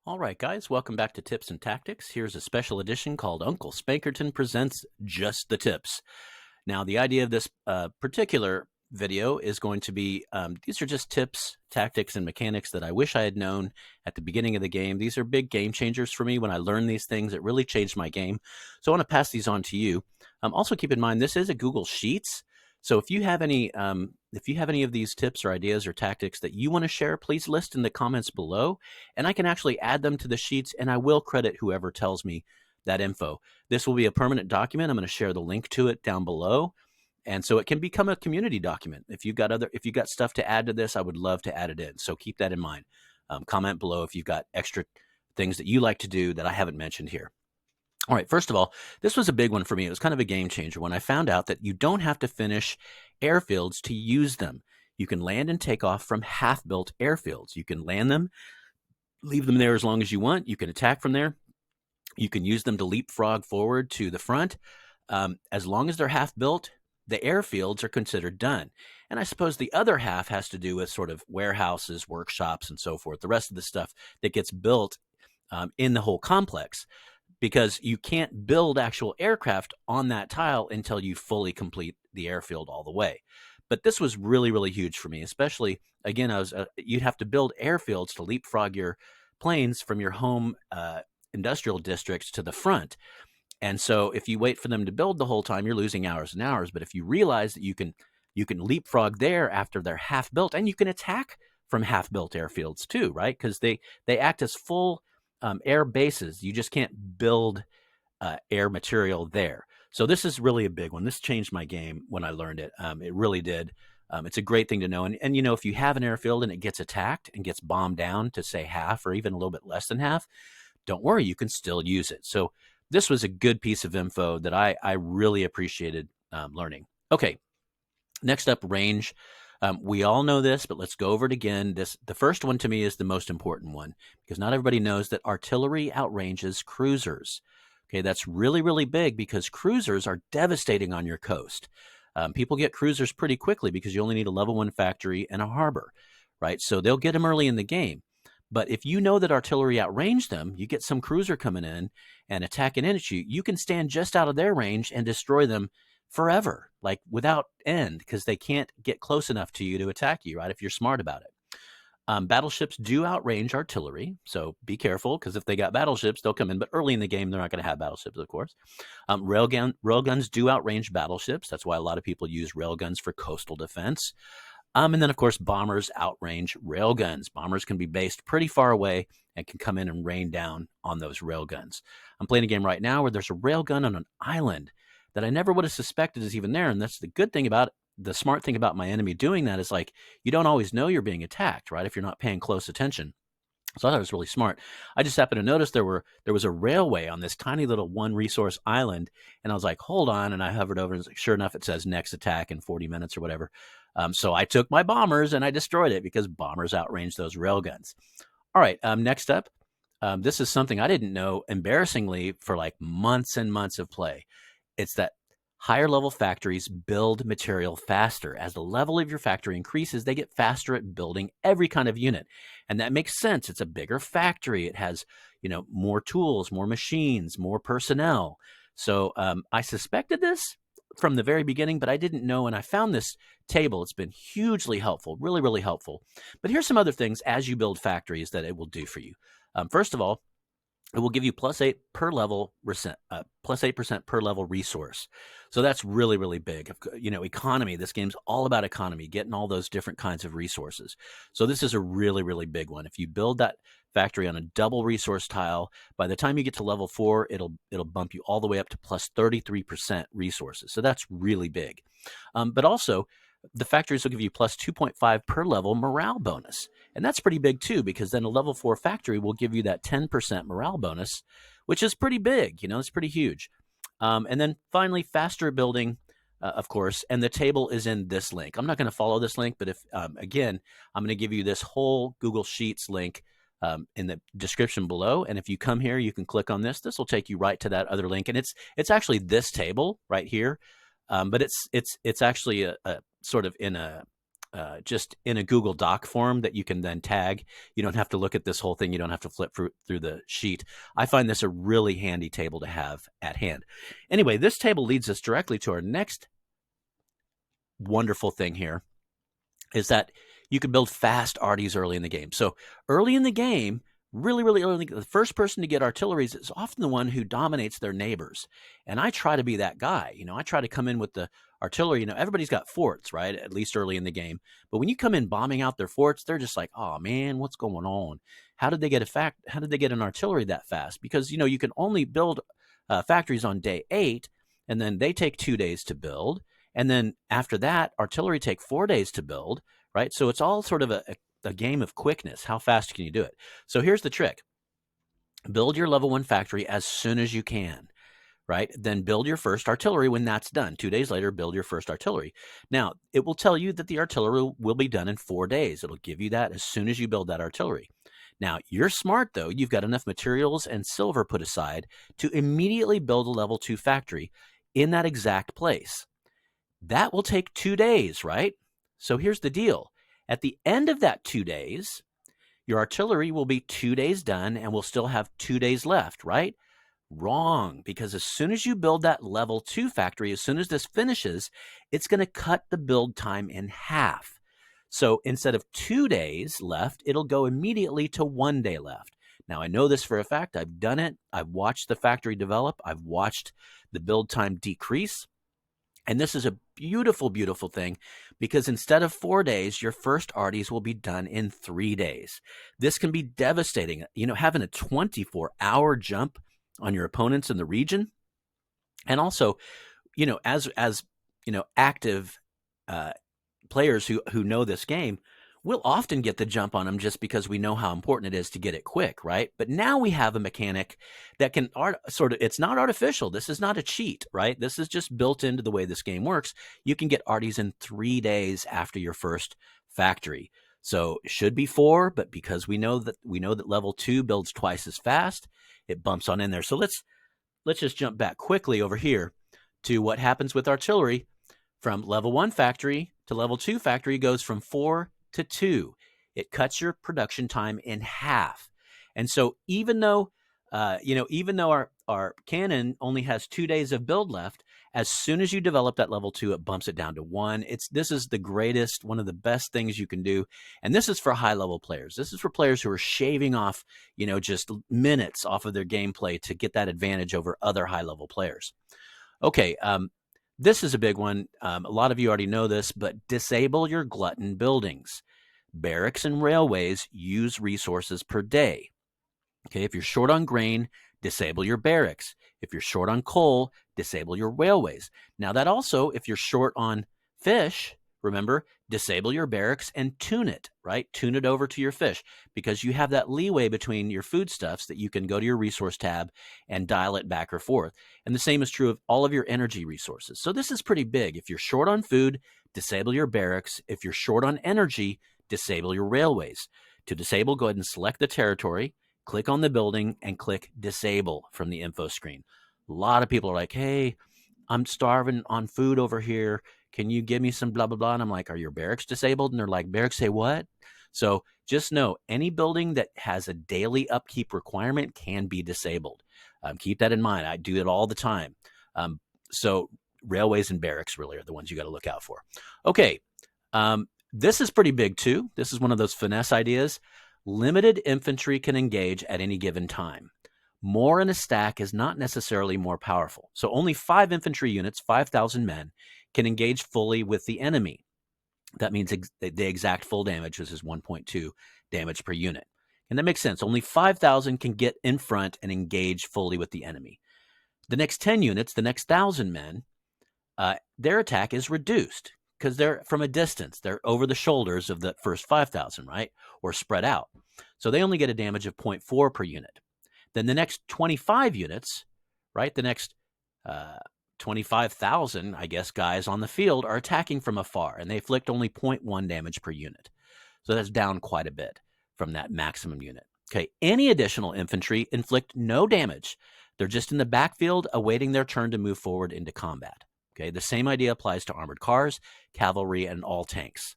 All right, guys, welcome back to Tips and Tactics. Here's a special edition called Uncle Spankerton Presents Just the Tips. Now, the idea of this particular video is going to be, these are just tips, tactics, and mechanics that I wish I had known at the beginning of the game. These are big game changers for me. When I learned these things, it really changed my game. So I want to pass these on to you. Also keep in mind, this is a Google Sheets. So if you have any of these tips or ideas or tactics that you want to share, please list in the comments below, and I can actually add them to the sheets, and I will credit whoever tells me that info. This will be a permanent document. I'm going to share the link to it down below, and so it can become a community document. If you've got stuff to add to this, I would love to add it in. So keep that in mind. Comment below if you've got extra things that you like to do that I haven't mentioned here. All right, first of all, this was a big one for me. It was kind of a game changer when I found out that you don't have to finish airfields to use them. You can land and take off from half-built airfields. You can land them, leave them there as long as you want. You can attack from there. You can use them to leapfrog forward to the front. As long as they're half-built, the airfields are considered done. And I suppose the other half has to do with sort of warehouses, workshops, and so forth, the rest of the stuff that gets built in the whole complex, because you can't build actual aircraft on that tile until you fully complete the airfield all the way. But this was really, really huge for me, especially, again, you'd have to build airfields to leapfrog your planes from your home industrial districts to the front. And so if you wait for them to build the whole time, you're losing hours and hours. But if you realize that you can leapfrog there after they're half built, and you can attack from half built airfields too, right? Because they act as full air bases. You just can't build air material there. So this is really a big one. This changed my game when I learned it. It really did. It's a great thing to know. And you know, if you have an airfield and it gets attacked and gets bombed down to say half or even a little bit less than half, don't worry, you can still use it. So this was a good piece of info that I really appreciated learning. Okay, next up, range. We all know this, but let's go over it again. The first one to me is the most important one, because not everybody knows that artillery outranges cruisers. Okay, that's really, really big, because cruisers are devastating on your coast. People get cruisers pretty quickly because you only need a level 1 factory and a harbor, right? So they'll get them early in the game. But if you know that artillery outrange them, you get some cruiser coming in and attacking in at you, you can stand just out of their range and destroy them forever, like without end, because they can't get close enough to you to attack you, right, if you're smart about it. Battleships do outrange artillery, so be careful, because if they got battleships, they'll come in, but early in the game, they're not going to have battleships, of course. Railguns do outrange battleships. That's why a lot of people use railguns for coastal defense. And then, of course, bombers outrange railguns. Bombers can be based pretty far away and can come in and rain down on those railguns. I'm playing a game right now where there's a railgun on an island that I never would have suspected is even there. And that's the good thing about it. The smart thing about my enemy doing that is, like, you don't always know you're being attacked, right, if you're not paying close attention. So I thought it was really smart. I just happened to notice there was a railway on this tiny little one resource island, and I was like, hold on, and I hovered over, and sure enough, it says next attack in 40 minutes or whatever. So I took my bombers and I destroyed it, because bombers outrange those railguns. All right, next up, this is something I didn't know, embarrassingly, for like months and months of play. It's that higher level factories build material faster. As the level of your factory increases, they get faster at building every kind of unit. And that makes sense. It's a bigger factory. It has, more tools, more machines, more personnel. So I suspected this from the very beginning, but I didn't know. And I found this table. It's been hugely helpful, really, really helpful. But here's some other things as you build factories that it will do for you. First of all, it will give you +8 per level, +8% per level resource. So that's really, really big. Economy. This game's all about economy, getting all those different kinds of resources. So this is a really, really big one. If you build that factory on a double resource tile, by the time you get to level 4, it'll bump you all the way up to +33% resources. So that's really big. But also, the factories will give you +2.5 per level morale bonus. And that's pretty big too, because then a level 4 factory will give you that 10% morale bonus, which is pretty big. It's pretty huge. And then finally, faster building, of course, and the table is in this link. I'm not going to follow this link, but if, again, I'm going to give you this whole Google Sheets link in the description below. And if you come here, you can click on this. This will take you right to that other link. And it's actually this table right here. But it's actually a sort of in a just in a Google Doc form that you can then tag. You don't have to look at this whole thing. You don't have to flip through the sheet. I find this a really handy table to have at hand. Anyway, this table leads us directly to our next wonderful thing here, is that you can build fast arties early in the game. So early in the game, really, really early, the first person to get artilleries is often the one who dominates their neighbors. And I try to be that guy. I try to come in with the artillery. Everybody's got forts, right? At least early in the game. But when you come in bombing out their forts, they're just like, oh man, what's going on? How did they get an artillery that fast? Because, you can only build factories on day 8, and then they take 2 days to build. And then after that, artillery take 4 days to build, right? So it's all sort of a game of quickness. How fast can you do it? So here's the trick. Build your level 1 factory as soon as you can, right? Then build your first artillery when that's done. 2 days later, build your first artillery. Now, it will tell you that the artillery will be done in 4 days. It'll give you that as soon as you build that artillery. Now, you're smart, though. You've got enough materials and silver put aside to immediately build a level 2 factory in that exact place. That will take 2 days, right? So here's the deal. At the end of that 2 days, your artillery will be 2 days done and will still have 2 days left, right? Wrong, because as soon as you build that level 2 factory, as soon as this finishes, it's going to cut the build time in half. So instead of 2 days left, it'll go immediately to 1 day left. Now, I know this for a fact. I've done it. I've watched the factory develop. I've watched the build time decrease. And this is a beautiful, beautiful thing, because instead of 4 days, your first arties will be done in 3 days. This can be devastating. Having a 24-hour jump on your opponents in the region. And also, as active players who know this game, we'll often get the jump on them just because we know how important it is to get it quick, right? But now we have a mechanic that can it's not artificial. This is not a cheat, right? This is just built into the way this game works. You can get arties in 3 days after your first factory. So it should be 4, but because we know that level 2 builds twice as fast, it bumps on in there. So let's just jump back quickly over here to what happens with artillery. From level 1 factory to level 2 factory goes from 4 to 2. It cuts your production time in half. And so even though our cannon only has 2 days of build left, as soon as you develop that level 2, it bumps it down to 1. This is the greatest, one of the best things you can do. And this is for high level players. This is for players who are shaving off, just minutes off of their gameplay to get that advantage over other high level players. Okay. This is a big one. A lot of you already know this, but disable your glutton buildings. Barracks and railways use resources per day. Okay, if you're short on grain, disable your barracks. If you're short on coal, disable your railways. Now that also, if you're short on fish, remember, disable your barracks and tune it, right? Tune it over to your fish, because you have that leeway between your foodstuffs that you can go to your resource tab and dial it back or forth. And the same is true of all of your energy resources. So this is pretty big. If you're short on food, disable your barracks. If you're short on energy, disable your railways. To disable, go ahead and select the territory, click on the building, and click disable from the info screen. A lot of people are like, hey, I'm starving on food over here. Can you give me some blah, blah, blah? And I'm like, are your barracks disabled? And they're like, barracks say what? So just know any building that has a daily upkeep requirement can be disabled. Keep that in mind. I do it all the time. So railways and barracks really are the ones you got to look out for. Okay. This is pretty big too. This is one of those finesse ideas. Limited infantry can engage at any given time. More in a stack is not necessarily more powerful. So only 5 infantry units, 5,000 men, can engage fully with the enemy. That means the exact full damage, which is 1.2 damage per unit. And that makes sense. Only 5,000 can get in front and engage fully with the enemy. The next 10 units, the next 1,000 men, their attack is reduced because they're from a distance. They're over the shoulders of the first 5,000, right? Or spread out. So they only get a damage of 0.4 per unit. Then the next 25 units, right? The next 25,000, I guess, guys on the field are attacking from afar, and they inflict only 0.1 damage per unit. So that's down quite a bit from that maximum unit. Okay, any additional infantry inflict no damage. They're just in the backfield awaiting their turn to move forward into combat. Okay, the same idea applies to armored cars, cavalry, and all tanks.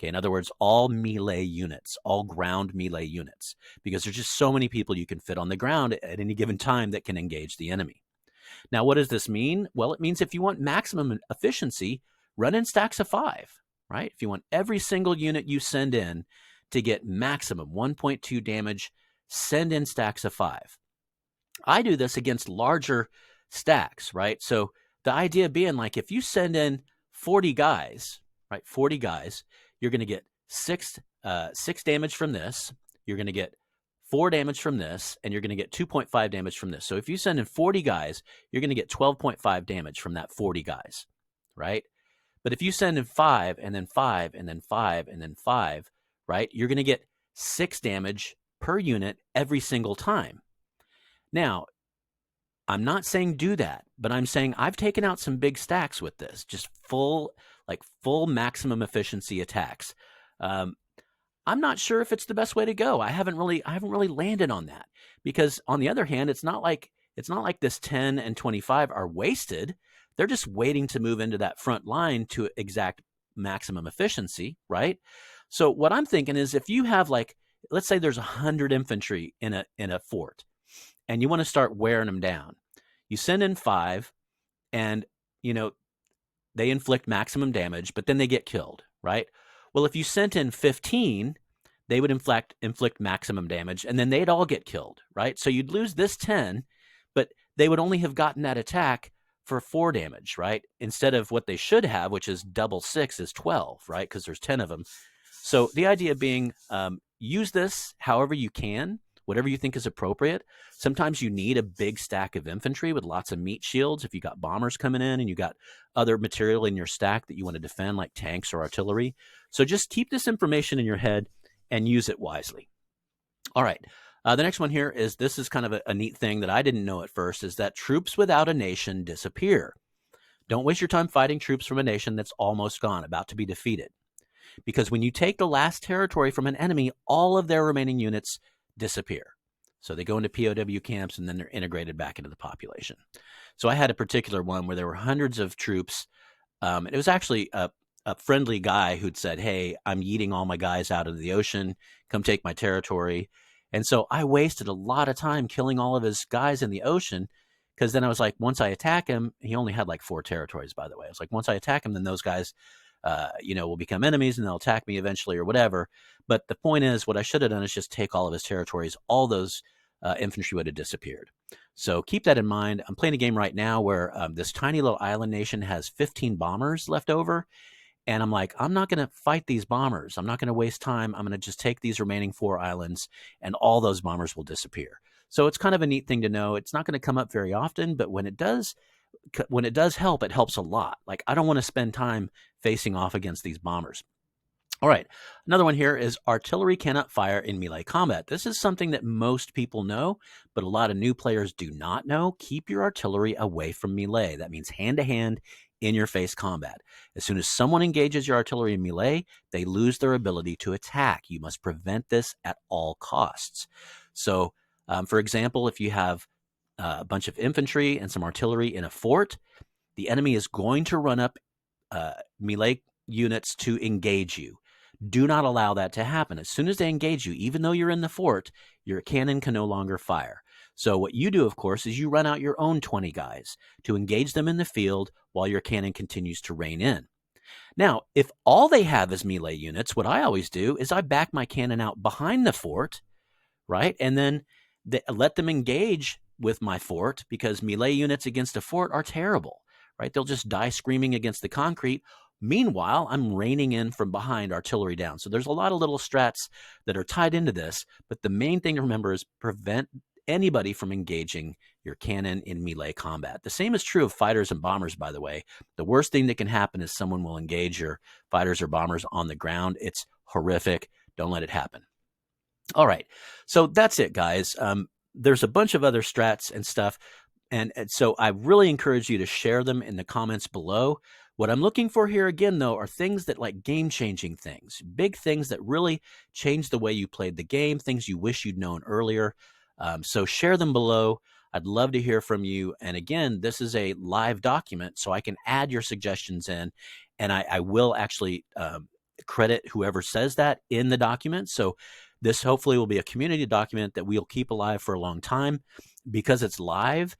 Okay, in other words, all melee units, all ground melee units, because there's just so many people you can fit on the ground at any given time that can engage the enemy. Now, what does this mean? Well, it means if you want maximum efficiency, run in stacks of 5, right? If you want every single unit you send in to get maximum 1.2 damage, send in stacks of 5. I do this against larger stacks, right? So the idea being like if you send in 40 guys, right? 40 guys, you're going to get 6 damage from this. You're going to get 4 damage from this, and you're going to get 2.5 damage from this. So if you send in 40 guys, you're going to get 12.5 damage from that 40 guys, right? But if you send in 5 and then 5 and then 5 and then 5, right, you're going to get 6 damage per unit every single time. Now, I'm not saying do that, but I'm saying I've taken out some big stacks with this, just full maximum efficiency attacks. I'm not sure if it's the best way to go. I haven't really landed on that, because on the other hand, it's not like this 10 and 25 are wasted. They're just waiting to move into that front line to exact maximum efficiency, right? So what I'm thinking is if you have let's say there's 100 infantry in a fort, and you want to start wearing them down, you send in 5, and they inflict maximum damage, but then they get killed, right? Well, if you sent in 15, they would inflict maximum damage, and then they'd all get killed, right? So you'd lose this 10, but they would only have gotten that attack for 4 damage, right? Instead of what they should have, which is double 6 is 12, right? Because there's 10 of them. So the idea being, use this however you can, whatever you think is appropriate. Sometimes you need a big stack of infantry with lots of meat shields if you got bombers coming in and you got other material in your stack that you want to defend, like tanks or artillery. So just keep this information in your head and use it wisely. All right. The next one here is, this is kind of a neat thing that I didn't know at first, is that troops without a nation disappear. Don't waste your time fighting troops from a nation that's almost gone, about to be defeated. Because when you take the last territory from an enemy, all of their remaining units disappear. So they go into POW camps and then they're integrated back into the population. So I had a particular one where there were hundreds of troops. And it was actually a friendly guy who'd said, hey, I'm yeeting all my guys out into the ocean. Come take my territory. And so I wasted a lot of time killing all of his guys in the ocean, because then I was like, once I attack him, he only had 4 territories, by the way. I was like, once I attack him, then those guys will become enemies and they'll attack me eventually or whatever. But the point is, what I should have done is just take all of his territories. All those infantry would have disappeared. So keep that in mind. I'm playing a game right now where this tiny little island nation has 15 bombers left over. And I'm like, I'm not going to fight these bombers. I'm not going to waste time. I'm going to just take these remaining 4 islands and all those bombers will disappear. So it's kind of a neat thing to know. It's not going to come up very often, but when it does help, it helps a lot. I don't want to spend time facing off against these bombers. All right, another one here is artillery cannot fire in melee combat. This is something that most people know, but a lot of new players do not know. Keep your artillery away from melee. That means hand-to-hand, in-your-face combat. As soon as someone engages your artillery in melee, they lose their ability to attack. You must prevent this at all costs. So, for example, if you have a bunch of infantry and some artillery in a fort, the enemy is going to run up melee units to engage you. Do not allow that to happen. As soon as they engage you, even though you're in the fort, your cannon can no longer fire. So what you do, of course, is you run out your own 20 guys to engage them in the field while your cannon continues to rain in. Now, if all they have is melee units, what I always do is I back my cannon out behind the fort, right? And then let them engage with my fort, because melee units against a fort are terrible, right? They'll just die screaming against the concrete. Meanwhile, I'm raining in from behind artillery down. So there's a lot of little strats that are tied into this, but the main thing to remember is prevent anybody from engaging your cannon in melee combat. The same is true of fighters and bombers, by the way. The worst thing that can happen is someone will engage your fighters or bombers on the ground. It's horrific. Don't let it happen. All right, so that's it, guys. There's a bunch of other strats and stuff, and so I really encourage you to share them in the comments below. What I'm looking for here again, though, are things that game-changing things, big things that really change the way you played the game, things you wish you'd known earlier. So share them below. I'd love to hear from you. And again, this is a live document, so I can add your suggestions in, and I will actually credit whoever says that in the document. So this hopefully will be a community document that we'll keep alive for a long time because it's live.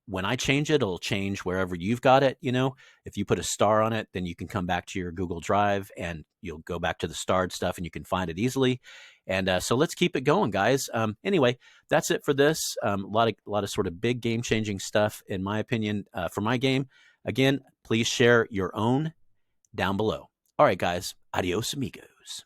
When I change it, it'll change wherever you've got it. If you put a star on it, then you can come back to your Google Drive and you'll go back to the starred stuff and you can find it easily. And so let's keep it going, guys. Anyway, that's it for this. A lot of sort of big game changing stuff, in my opinion, for my game. Again, please share your own down below. All right, guys. Adios, amigos.